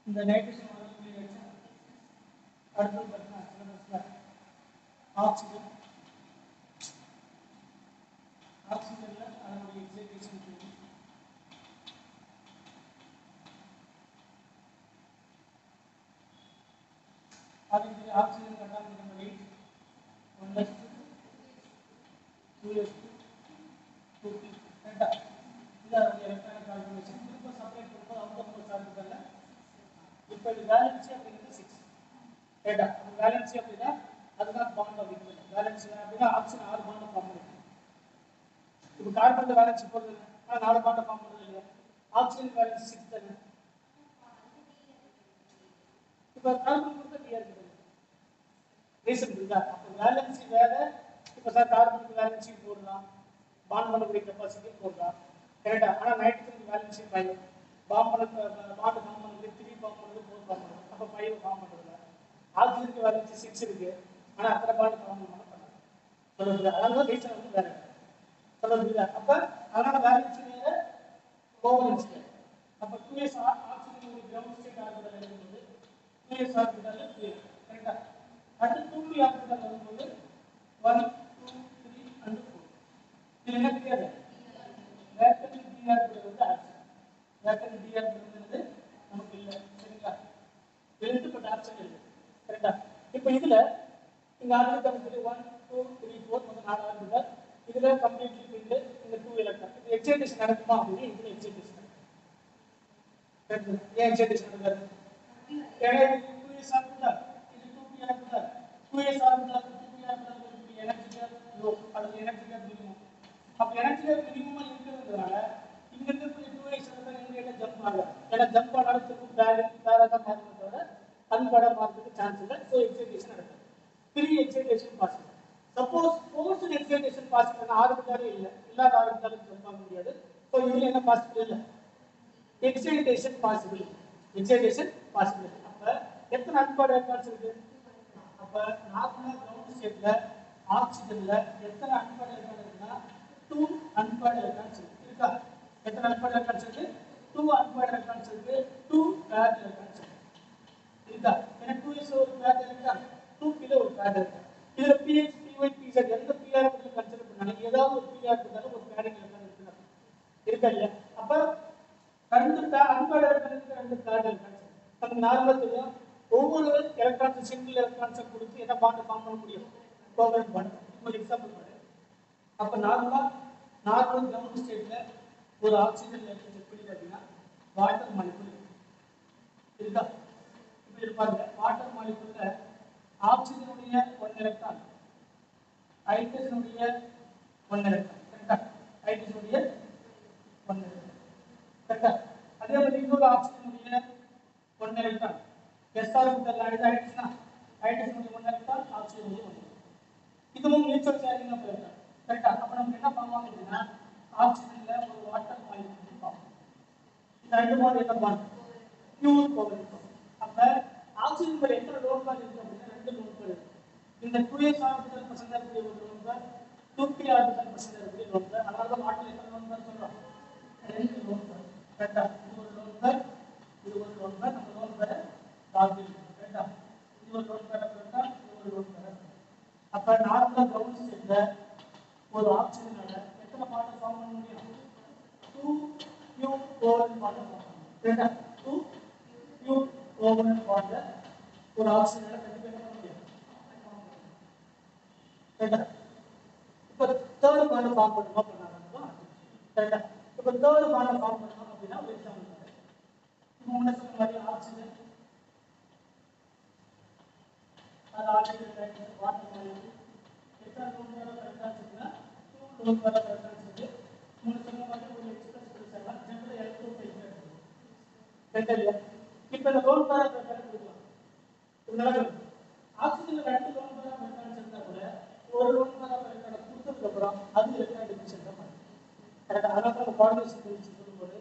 இந்த nitrogen molecule வச்சு அடுத்து பார்த்தீங்கன்னா சிலபஸ்ல ஆக்சிஜன்ல அதனுடைய எக்ஸைட்டேஷன் தேவை. அதே மாதிரி oxygen atomic number 8 1s2 2s2 2p கரெக்டா? இது அதனுடைய எலக்ட்ரானிக் கான்ஃபிகரேஷன். திரும்ப செப்பரேட் பண்ணும்போது அவுட் ஆஃப் ஃபோர் சார்ஜ் இப்போ இது வேலன்சி அப்படிங்கிறது 6 கரெக்டா? அப்போ வேலன்சி அப்படின்னா அதுதான் பாண்ட் அப்படிங்கிறது. வேலன்சி அப்படின்னா ஆக்சிஜன் 6 பாண்ட் ஃபார்ம் பண்ணுது. இப்போ கார்பன் வேலன்சி போடுறது ஆனால் 4 பாண்ட் ஃபார்ம் பண்ணுறது இல்லையா? ஆக்சிஜன் வேலன்சி 6 தானே. இப்போ கார்பன் கொடுத்தா கிளியர் இருக்குது ரீசன் இருக்கா? அப்போ வேலன்சி வேற. இப்போ சார் கார்பனுக்கு வேலன்சி போடலாம், பாண்ட் பண்ணக்கூடிய கெப்பாசிட்டி போடலாம் கரெக்டா? ஆனால் நைட்ரஜனுக்கு வேலன்சி 5, பாண்ட் ஃபார்ம் பண்ணுறது 3 ஃபார்ம் பண்ணுறது 4 ஃபார்ம் பண்ணுறது, அப்போ 5 ஃபார்ம் பண்ணுறதுல. ஆக்சிஜனுக்கு வேலன்சி 6 இருக்கு, ஆனால் அத்தனை பாண்ட் ஃபார்ம் பண்ண சொல்லுது. அதனால ரீசன் வந்து வேற சொல்லுது. அப்போ அதனால வேலன்சி வேற, கோவலன்சி வேற. அப்போ 2s ஆக்சிஜன் ஒரு கிரவுண்ட் ஸ்டேட் ஆர்பிட்டல் இருக்கும்போது 2s ஆர்பிட்டல் கரெக்டா? அடுத்து 2p ஆர்பிட்டல் வரும்போது 1 2 3 and 4. இது என்ன தெரியாது? வேக்கன்ட் d ஆர்பிட்டல் வந்து ஆப்ஷன். வேக்கன்ட் d ஆர்பிட்டல் வந்து நமக்கு இல்ல சரிங்களா? எழுத்து பட் ஆப்ஷன் இல்லை கரெக்டா? இப்போ இதுல இங்க ஆர்பிட்டல் வந்து 1 2 3 4 மொத்தம் 4 ஆர்பிட்டல். இதுல கம்ப்ளீட்லி ஃபில்ட் இந்த 2 எலக்ட்ரான். இது எக்ஸைட்டேஷன் நடக்குமா அப்படின்னா இதுல எக்ஸைட்டேஷன் நடக்குது. ஏன் எக்ஸைட்டேஷன் நடக்குது? ஏன்னா இது 2s ஆர்பிட்டல், இது 2p orbital. 2s orbital 2p orbital ஒரு எனர்ஜி லோ அல்லது எனர்ஜி மினிமம். அப்ப எனர்ஜி மினிமமா இருக்கிறதுனால இங்க இருக்கக்கூடிய 2s ஆர்பிட்டல் எங்க ஜம்ப் ஆகல. ஏன்னா ஜம்ப் ஆனாலும் திரும்ப வேற தான் மாறும் தவிர அன்பட மாறதுக்கு சான்ஸ் இல்லை. ஸோ எக்ஸைட்டேஷன் நடக்குது. Free excitation possible. Suppose forced excitation possible ஆர்பிட்டாலே இல்லை, இல்லாத ஆர்பிட்டாலும் ஜம்ப் ஆக முடியாது. ஸோ இதுல என்ன பாசிபிள் இல்லை? Excitation possible. Excitation possible. அப்ப எத்தனை அன்பட எலக்ட்ரான்ஸ் இருக்கு? அப்ப நார்மலா கிரவுண்ட் ஸ்டேட்ல ஆக்சிஜன்ல எத்தனை அன்பட எலக்ட்ரான் இருக்குன்னா 2 அன்பட எலக்ட்ரான்ஸ் இருக்கா? எத்தனை அன்பட எலக்ட்ரான்ஸ் இருக்கு? 2 அன்பட எலக்ட்ரான்ஸ் இருக்கு. 2 பேர் எலக்ட்ரான்ஸ் இருக்கா? ஏன்னா 2s ஒரு பேர் எலக்ட்ரான், 2p ல ஒரு பேர் எலக்ட்ரான். இதுல ph py pz எந்த pr பத்தி கன்சிடர் பண்ணாலும் ஏதாவது ஒரு pr இருந்தாலும் ஒரு பேரிங் எலக்ட்ரான் இருக்கு இருக்கா இல்லையா? அப்ப ரெண்டு அன்பட எலக்ட்ரான் ரெண்டு பேர் எலக்ட்ரான்ஸ் நமக்கு நார்மலா தெரியும். ஒவ்வொரு எலக்ட்ரான்ஸ் சிங்கிள் எலக்ட்ரான்ஸை கொடுத்து என்ன பாண்ட் ஃபார்ம் பண்ண முடியும்? Covalent bond. ஒரு எக்ஸாம்பிள் பாரு. அப்ப நார்மல் கிரவுண்ட் ஸ்டேட்ல ஒரு ஆக்சிஜன் லெவல் எப்படி பார்த்தீங்கன்னா வாட்டர் மாலிகுல் இருக்கா? இப்ப இது பாருங்க, வாட்டர் மாலிகுல்ல ஆக்சிஜனுடைய 1 எலக்ட்ரான், ஹைட்ரஜனுடைய 1 எலக்ட்ரான் கரெக்டா? ஹைட்ரஜனுடைய 1 எலக்ட்ரான் கரெக்டா? அதே மாதிரி இன்னொரு ஆக்சிஜனுடைய 1 எலக்ட்ரான் எஸ் ஆர்பிட்டல் ஹைட்ரஜனா, ஹைட்ரஜனுடைய 1 எலக்ட்ரான், ஆக்சிஜனுடைய 1 எலக்ட்ரான். இதுவும் மியூச்சுவல் ஷேரிங்கா போயிருக்காங்க கரெக்டா? அப்ப நமக்கு என்ன ஃபார்ம் ஆகுதுன்னா ஆக்சிஜன்ல ஒரு வாட்டர் மாலிகுல் ஃபார்ம். இந்த ரெண்டு பாண்ட் என்ன பாண்ட்? Pure covalent bond. அப்ப ஆக்சிஜன் மேல எத்தனை லோன் பாண்ட் இருக்கு அப்படின்னா 2 லோன் பாண்ட் இருக்கு. இந்த 2s ஆர்பிட்டல் பர்சன்ட் இருக்கக்கூடிய ஒரு loan bond, 2p orbital percent இருக்கக்கூடிய லோன் பாண்ட். அதனால தான் வாட்டர் எத்தனை லோன் பாண்ட் சொல்றோம்? 2 லோன் பாண்ட் கரெக்டா? இது ஒரு லோன் பாண்ட், இது ஒரு லோன் பாண்ட். நம்ம லோன் பாண்ட் டார்கெட் கரெக்டா? இது ஒரு லோன் பாண்ட் கரெக்டா? இது ஒரு லோன் பாண்ட். அப்ப நார்மலா கிரவுண்ட் ஸ்டேட்ல ஒரு ஆக்சிஜனால எத்தனை பாண்ட் ஃபார்ம் பண்ண முடியும்? 2 பியூர் கோவலன்ட் பாண்ட் ஃபார்ம் பண்ண முடியும் கரெக்டா? 2 பியூர் கோவலன்ட் பாண்ட் ஒரு ஆக்சிஜனால கண்டிப்பா என்ன பண்ண முடியும்? கரெக்டா? இப்ப தேர்ட் பாண்ட் ஃபார்ம் பண்ணுமா பண்ணாங்க கரெக்டா? இப்ப தேர்ட் பாண்ட் ஃபார்ம் பண்ணணும் அப்படின்னா ஒரு எக்ஸாம்பிள் பாருங்க. இப்போ முன்ன சொன்ன மாதிரி ஆக்சிஜன் அது ஆக்சிஜன் ஹைட்ரஜன் வாட்டர் மாலிகுல் எத்தனை லோன் பாண்ட் எலக்ட்ரான்ஸ் இருக்குன்னா 2 லோன் பாண்ட் எலக்ட்ரான்ஸ் இருக்கு. முன்ன சொன்ன மாதிரி ஒரு எக்ஸ்பிரஸ் கொடுத்தாங்க ஜெனரல் எலக்ட்ரோஃபைல் கரெக்டா இல்லையா? இப்போ இந்த லோன் பாண்ட் எலக்ட்ரான் கொடுக்கலாம். இதனால ஆக்சிஜன்ல 2 லோன் பாண்ட் எலக்ட்ரான்ஸ் இருந்தா கூட ஒரு லோன் பாண்ட் எலக்ட்ரான் கொடுத்ததுக்கு அப்புறம் அது எலக்ட்ரான் டிஃபிஷன் தான் பண்ணுது கரெக்டா? அதனால நம்ம குவாண்டம் சீக்வென்ஸ் சொல்லும்போது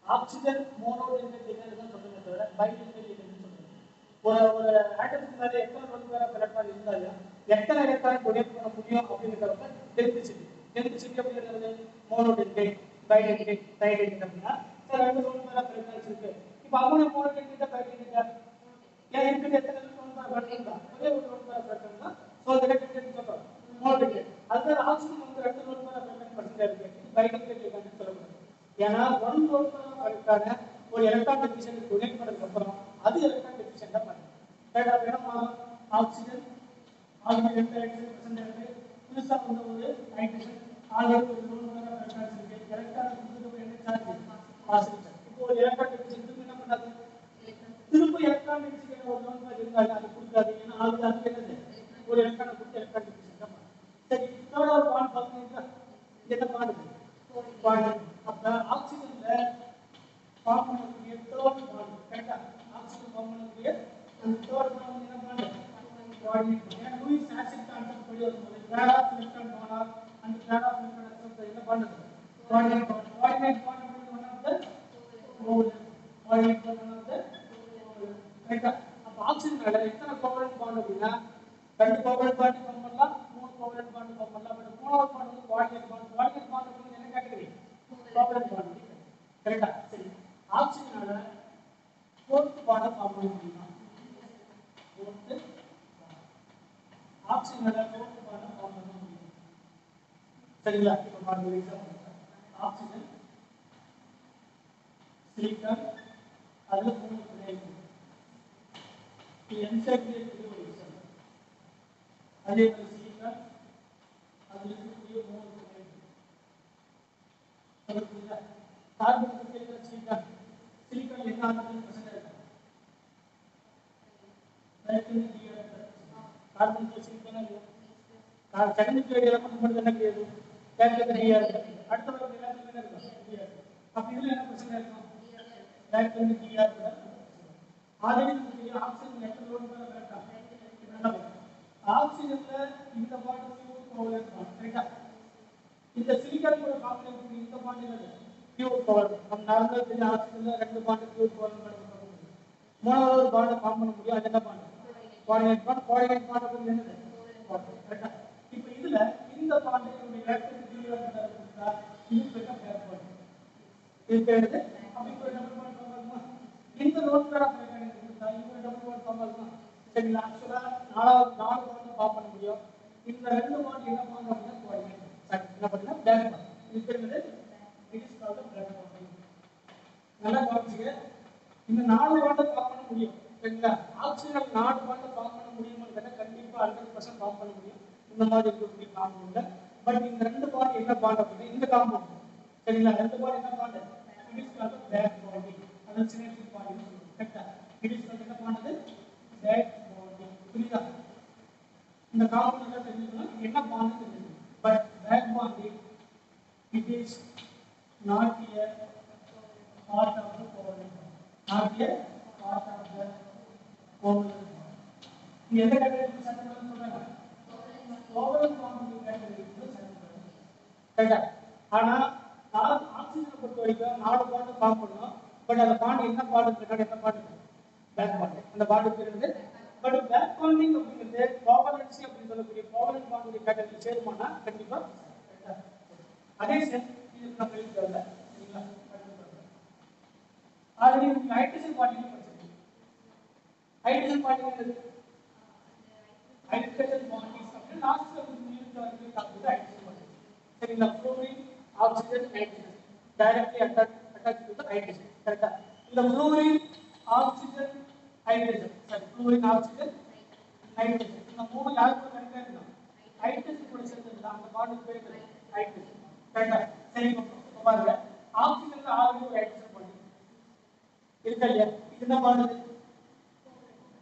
ஆக்சிஜன் மோனோடென்டேட் தான் சொல்லுங்க தவிர பைடென்டேட் சொல்லுங்க. ஒரு ஆட்டத்துக்கு மேல எத்தனை லோன் பாண்ட் எலக்ட்ரான் இருந்தாலும் எத்தனை எலக்ட்ரான் டொனேட் பண்ண முடியும் அப்படிங்கிறத டென்சிட்டி அப்படிங்கிறது மோனோடென்டேட் பைடென்டேட் டைடென்டேட் அப்படின்னா 2 லோன் பாண்ட் எலக்ட்ரான்ஸ் இருக்கு. இப்போ அமோனியா மோனோஹைட்ரேட் பைஹைட்ரேட் ஏன் இருக்குது எத்தனை லோன் பேர் பண்றீங்களா ஒரே ஒரு லோன் பேர் பண்றீங்களா சோ அது ரெண்டு சொல்றோம் மோனோஹைட்ரேட் அது ஆக்சிஜன் வந்து ரெண்டு லோன் பேர் பண்றது இருக்கு பைஹைட்ரேட் வந்து சொல்லப்படுது ஏன்னா ஒன் லோன் பேருக்கான ஒரு எலக்ட்ரான் டிஃபிஷியன்ட் டொனேட் பண்ணதுக்கு அப்புறம் அது எலக்ட்ரான் டிஃபிஷியன்ட்டா மாறும் ரைட் அது என்ன ஆக்சிஜன் ஆல்ரெடி 2% இருக்கு புதுசா வந்து ஒரு ஹைட்ரஜன் ஆல்ரெடி ஒரு லோன் பேர் இருக்கு எலக்ட்ரான் கொடுத்ததுக்கு என்ன சார்ஜ் பாசிட்டிவ் சார்ஜ் இப்போ ஒரு எலக்ட்ரான் டிஃபிஷியன்ட் என்ன பண்ணாது திரும்ப எலக்ட்ரான் டிஃபிஷியன்ட் ஒரு லோன் பேர் இருந்தாலும் அது கொடுக்காது ஏன்னா ஆல்ரெடி அது என்னது ஒரு எலக்ட்ரான் கொடுத்து எலக்ட்ரான் டிஃபிஷியன்ட் தான் சரி தேர்ட் ஒரு பாண்ட் பாத்தீங்கன்னா என்ன பாண்ட் பாண்ட் அப்ப ஆக்சிஜன்ல ஃபார்ம் பண்ணக்கூடிய தேர்ட் பாண்ட் கரெக்ட்டா ஆக்சிஜன் ஃபார்ம் பண்ணக்கூடிய அந்த தேர்ட் பாண்ட் என்ன பாண்ட் கோஆர்டினேட் ஏன்னா லூயிஸ் ஆசிட் கான்செப்ட் படி வரும்போது pair of electron donor and pair of electron acceptor என்ன bond coordinate bond coordinate bond வந்து one of the coordinate bond one of the கரெக்ட்டா அப்ப ஆக்சிஜன்ல எத்தனை கோவலன்ட் பாண்ட் அப்படினா ரெண்டு கோவலன்ட் பாண்ட் ஃபார்ம் பண்ணலாம் மூணு கோவலன்ட் பாண்ட் ஃபார்ம் பண்ணலாம் பட் மூணாவது பாண்ட் வந்து கோஆர்டினேட் பாண்ட் வந்து என்ன கேட்டகரி கோவலன்ட் பாண்ட் கரெக்ட்டா சரி ஆக்சிஜனால ஃபோர்த் பாண்ட் ஃபார்ம் பண்ண முடியுமா ஃபோர்த் ஆக்சிஜனால ஃபோர்த் பாண்ட் ஃபார்ம் பண்ண முடியும் சரிங்களா இப்போ பாருங்க எக்ஸாம்பிள் ஆக்சிஜன் சிலிக்கான் அதுல மூணு பிணைப்பு இது என்சைக்ளிக் ஒரு எக்ஸாம்பிள் அதே மாதிரி சிலிக்கான் அதுல இருக்கக்கூடிய மூணு பிணைப்பு சரிங்களா கார்பன் இருக்கிற சிலிக்கான் சிலிக்கான் என்ன ஆர்பிட்டல் பிரசன்ட் இருக்கு டைட்டனியம் டிஆர் கார்பன் சிலிக்கான் இல்ல செகண்ட் பீரியட் எலமெண்ட் மட்டும் என்ன கிடையாது டைட்டனியம் டிஆர் அடுத்த ஒரு எலமெண்ட் என்ன இருக்கு டிஆர் அப்ப இதுல என்ன பிரச்சனை இருக்கும் டைட்டனியம் டிஆர் கூட ஆல்ரெடி நமக்கு ஆக்சிஜன் எத்தனை லோட் பண்ண கரெக்ட்டா ஆக்சிஜன்ல இந்த பாண்ட் பியூர் கோவலன்ட் பாண்ட் கரெக்ட்டா இந்த சிலிக்கான் கூட காம்பவுண்ட் இந்த பாண்ட் என்னது பியூர் கோவலன்ட் நம்ம நார்மலா தெரிஞ்ச ஆக்சிஜன்ல ரெண்டு பாண்ட் பியூர் கோவலன்ட் பாண்ட் மூணாவது ஒரு பாண்ட் ஃபார்ம் பண்ண முடியும் அது என்ன பாண்ட் கோஆர்டினேட் பாண்ட் வந்து என்னது கரெக்ட்டா இப்போ இதுல இந்த பாண்ட் இந்த எலக்ட்ரிக் டியூர் கொடுத்தா இது பெரிய பேர் பாண்ட் இது பேரு அப்ப இப்போ டபுள் பாண்ட் ஃபார்ம் ஆகுமா இந்த லோட் பேர் ஆஃப் மெக்கானிக் கொடுத்தா இது டபுள் பாண்ட் ஃபார்ம் ஆகுமா சரிங்களா ஆக்சுவலா நாலு பாண்ட் ஃபார்ம் பண்ண முடியும் இந்த ரெண்டு பாண்ட் என்ன பாண்ட் அப்படினா கோஆர்டினேட் சரி என்ன பண்ணா பேக் பாண்ட் இது பேரு என்னது it is called back bond நல்லா கவனிச்சுங்க இந்த நாலு பாண்ட் ஃபார்ம் பண்ண முடியும் சரிங்களா ஆக்சிஜன் நாலு பாண்ட் ஃபார்ம் பண்ண முடியுமான்னு கேட்டா கண்டிப்பா 100% ஃபார்ம் பண்ண முடியும் இந்த மாதிரி இருக்கக்கூடிய காம்பவுண்ட்ல பட் இந்த ரெண்டு பாண்ட் என்ன பாண்ட் அப்படினா இந்த காம்பவுண்ட் சரிங்களா ரெண்டு பாண்ட் என்ன bond it is called back bond அது சினர்ஜிக் பாண்ட் கரெக்ட்டா இட் இஸ் கால்ட் என்ன பாண்ட் அது பேக் பாண்ட் புரியுதா இந்த காம்பவுண்ட்ல தெரிஞ்சுக்கணும் இது என்ன பாண்ட் தெரிஞ்சுக்கணும் but back bond it is not a part of the covalent not a part of the covalent இது எந்த கேட்டகரிக்கு சட்டப்படுதுன்னு சொல்றாங்க கோவலன்ட் பாண்ட் கேட்டகரிக்கு சட்டப்படுது கரெக்ட்டா ஆனா ஆக்சிஜனை பொறுத்த வரைக்கும் நாலு பாண்ட் ஃபார்ம் பண்ணோம் பட் அந்த பாண்ட் என்ன பாண்ட் கேட்டா என்ன பாண்ட் பேக் பாண்ட் அந்த பாண்ட் பேரு பட் பேக் பாண்டிங் அப்படிங்கிறது கோவலன்சி அப்படின்னு சொல்லக்கூடிய கோவலன்ட் பாண்ட் கேட்டகரி சேருமானா கண்டிப்பா கரெக்ட்டா அதே சேம் இது நம்ம எழுதுறதுல சரிங்களா ஆல்ரெடி நீங்க ஹைட்ரஜன் பாண்டிங் படிச்சிருக்கீங்க ஹைட்ரஜன் பாண்டிங் என்னது hydrogen bond is something last unit we talked about hydrogen bond சரிங்களா fluorine oxygen nitrogen directly attached to the hydrogen கரெக்ட்டா இந்த fluorine oxygen hydrogen சரி fluorine oxygen nitrogen இந்த மூணு யாருக்கு கனெக்ட் ஆயிருக்கும் ஹைட்ரஜன் கூட சேர்ந்து அந்த பாண்ட் பேரு ஹைட்ரஜன் கரெக்ட்டா சரி இப்போ பாருங்க ஆக்சிஜன்ல ஆல்ரெடி ஒரு ஹைட்ரஜன் பாண்ட் இருக்கா இல்லையா இது என்ன பாண்ட்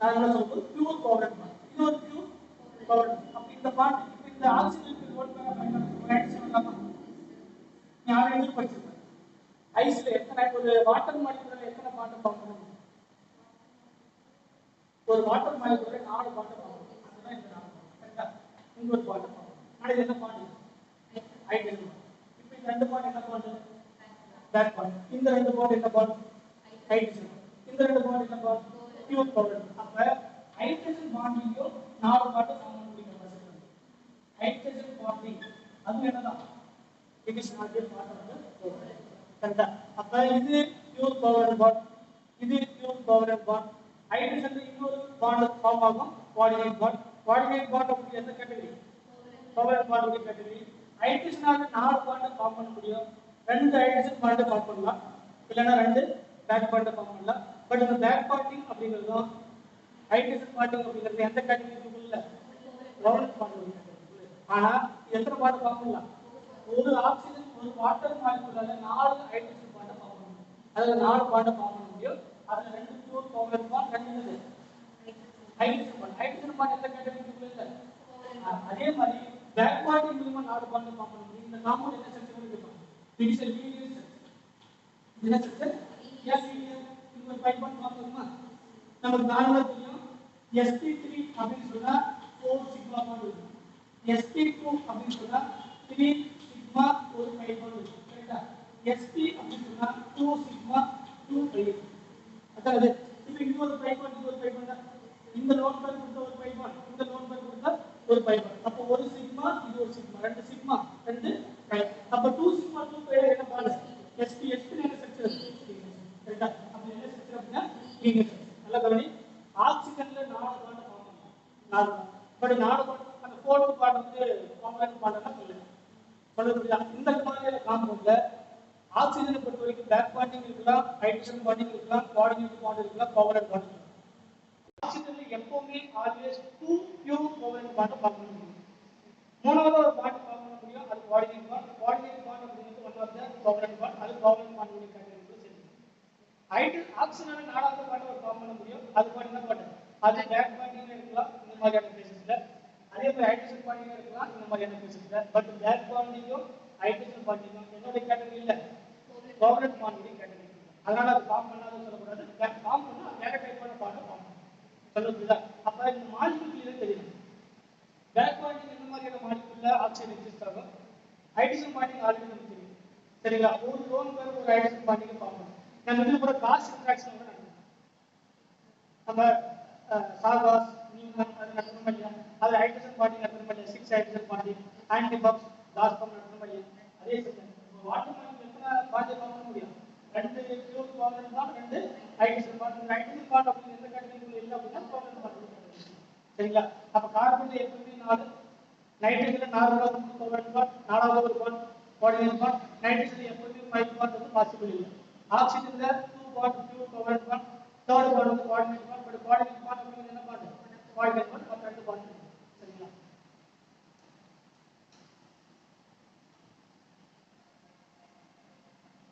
நான் என்ன சொல்றது பியூர் கோவலன்ட் பாண்ட் இது ஒரு பியூர் கோவலன்ட் அப்ப இந்த பாண்ட் இப்போ இந்த ஆக்சிஜனுக்கு லோட் பேர் ஹைட்ரஜன் இல்லாம நீ ஆல்ரெடி படிச்சிருக்க ஐஸ்ல எத்தனை ஒரு வாட்டர் மாலிகுல்ல எத்தனை பாண்ட் ஃபார்ம் பண்ணும் ஒரு வாட்டர் மாலிகுல்ல 4 பாண்ட் ஃபார்ம் பண்ணும் அதுதான் இந்த 4 கரெக்ட்டா இங்க ஒரு பாண்ட் ஃபார்ம் ஆனா இது என்ன பாண்ட் ஹைட்ரஜன் இப்போ இந்த ரெண்டு பாண்ட் என்ன பாண்ட் பேக் பாண்ட் இந்த ரெண்டு பாண்ட் என்ன பாண்ட் ஹைட்ரஜன் இந்த ரெண்டு பாண்ட் என்ன பாண்ட் பியூர் கோவலன்ட் அப்ப ஹைட்ரஜன் பாண்டிங்கோ 4 பாண்ட் ஃபார்ம் பண்ண முடியும் ஹைட்ரஜன் பாண்டிங் அது என்னதான் it is not a part of the covalent கரெக்ட்டா அப்ப இது பியூர் கோவலன்ட் பாண்ட் இது பியூர் கோவலன்ட் பாண்ட். ஹைட்ரஜன்ல இன்னொரு பாண்ட் ஃபார்ம் ஆகும் கோஆர்டினேட் பாண்ட். கோஆர்டினேட் பாண்ட் அப்படி எந்த கேட்டகரி? கோவலன்ட் பாண்ட் உடைய கேட்டகரி. ஹைட்ரஜனால 4 பாண்ட் ஃபார்ம் பண்ண முடியும். 2 ஹைட்ரஜன் பாண்ட் ஃபார்ம் பண்ணலாம், இல்லைன்னா 2 பேக் பாண்ட் ஃபார்ம் பண்ணலாம். பட் இந்த பேக் பாண்டிங் அப்படிங்கிறதும் ஹைட்ரஜன் பாண்டிங் அப்படிங்கிறது எந்த கேட்டகரிக்குள்ள இல்ல, கோவலன்ட் பாண்ட் உடைய கேட்டகரி. ஆனா எத்தனை பாண்ட் ஃபார்ம் பண்ணலாம்? ஒரு ஆக்சிஜன் ஒரு வாட்டர் மாலிகுலால 4 ஹைட்ரஜன் பாண்ட் ஃபார்ம் பண்ண முடியும். அதுல 4 பாண்ட் ஃபார்ம் பண்ண முடியும். அதுல 2 pure covalent bond, 2 hydrogen bond. Hydrogen bond எந்த கேட்டகரிக்குள்ள இல்ல. அதே மாதிரி பேக் பாண்டிங் மூலமா 4 பாண்ட் ஃபார்ம் பண்ண முடியும். இந்த காம்பவுண்ட் என்ன ஸ்ட்ரக்சர் கேட்பாங்க? It is a linear structure. என்ன ஸ்ட்ரக்சர்? yes linear. இது ஒரு 5 பாண்ட் ஃபார்ம் பண்ணுமா? நமக்கு நார்மலா தெரியும் sp3 அப்படினு சொன்னா 4 சிக்மா பாண்ட் இருக்கும். sp2 அப்படினு சொன்னா 3 சிக்மா ஒரு 5 பாண்ட் இருக்கும். கரெக்ட்டா? sp அப்படினு சொன்னா 2 சிக்மா 2 5. அதாவது இப்போ இங்க ஒரு 5 பாண்ட், இது ஒரு 5 பாண்ட். இந்த லோன் பேர் கொடுத்த ஒரு 5 பாண்ட், இந்த லோன் பேர் கொடுத்த ஒரு 5 பாண்ட். அப்ப ஒரு சிக்மா, இது ஒரு சிக்மா, 2 சிக்மா 2 5. அப்ப 2 சிக்மா 2 5 என்ன பாண்ட்? sp என்ன ஸ்ட்ரக்சர்? கரெக்ட்டா? அப்ப என்ன ஸ்ட்ரக்சர் அப்படினா லீனியர். நல்லா கவனி. ஆக்ஸிஜன்ல 4 பாண்ட் ஃபார்ம் பண்ணும். 4 பாண்ட். பட் 4 பாண்ட் அந்த 4th பாண்ட் வந்து கோவலன்ட் பாண்ட்னா இல்ல. சொல்லுங்க. இந்த மாதிரியான காம்பவுண்ட்ல ஆக்ஸிஜனை பொறுத்த வரைக்கும் பேக் பாண்டிங் இருக்கலாம், ஹைட்ரஜன் பாண்டிங் இருக்கலாம், கோஆர்டினேட் பாண்ட் இருக்கலாம், கோவலன்ட் பாண்ட் இருக்கலாம். ஆக்ஸிஜன்ல எப்பவுமே always 2 pure covalent bond form பண்ண முடியும். மூணாவது ஒரு பாண்ட் ஃபார்ம் பண்ண முடியும், அது கோஆர்டினேட் பாண்ட். கோஆர்டினேட் பாண்ட் அப்படிங்கிறது one of the covalent bond. அது கோவலன்ட் பாண்ட் உடைய கேட்டகரிக்குள்ள சேர்ந்து. ஆக்ஸிஜனால 4வது பாண்ட் ஒரு ஃபார்ம் பண்ண முடியும், அது பாண்ட் என்ன பாண்ட்? அது பேக் பாண்டிங்ல இருக்கலாம் இந்த மாதிரியான கேसेसல. அதே மாதிரி ஹைட்ரஜன் பாண்டிங்ல இருக்கலாம் இந்த மாதிரியான கேसेसல. பட் பேக் பாண்டிங்கும் ஹைட்ரஜன் பாண்டிங்கும் என்னோட கேட்டகரி இல்ல, கோவலன்ட் பாண்ட் உடைய கேட்டகரி. அதனால அது ஃபார்ம் பண்ணாதன்னு சொல்லக்கூடாது. பேக் ஃபார்ம் பண்ணா வேற டைப்பான பாண்ட் ஃபார்ம் பண்ணும். சொல்லுங்க. அப்ப இந்த மாலிக்யூல் கிளியரா தெரியும். பேக் பாண்டிங் இந்த மாதிரியான மாலிக்யூல்ல ஆக்சிஜன் எக்ஸிஸ்ட் ஆகும். ஹைட்ரஜன் பாண்டிங் ஆல்ரெடி நமக்கு தெரியும். சரிங்களா? ஒரு லோன் பேர் ஒரு ஹைட்ரஜன் பாண்டிங் ஃபார்ம் பண்ணும். நம்ம இதுல கூட காஸ் இன்டராக்ஷன் கூட நடக்கும். நம்ம சாகாஸ் நியூமன் அது நடக்கும் இல்லையா? அது ஹைட்ரஜன் பாண்டிங் நடக்கும் இல்லையா? 6 ஹைட்ரஜன் பாண்டிங், ஆன்டிபாக்ஸ் லாஸ் ஃபார்ம் நடக்கும் இல்லையா? அதே செஞ்சு வாட்டர் மாலிக்யூல் எத்தனை பாண்ட் ஃபார்ம் பண்ண முடியும்? 2 pure covalent bond, 2 hydrogen bond. இந்த ஹைட்ரஜன் பாண்ட் அப்படி எந்த கேட்டகரிக்குள்ள இல்ல அப்படின்னா கோவலன்ட் பாண்ட். சரிங்களா? அப்ப கார்பன்ல எப்பவுமே 4, நைட்ரஜன்ல 4வது கோவலன்ட் பாண்ட், 4வது ஒரு பாண்ட் கோஆர்டினேட் பாண்ட். நைட்ரஜன்ல எப்பவுமே 5 பாண்ட் வந்து பாசிபிள் இல்ல. ஆக்ஸிஜன்ல 2 bond pure covalent bond, 3rd bond வந்து coordinate bond. But coordinate bond அப்படிங்கிறது என்ன பாண்ட்? கோஆர்டினேட்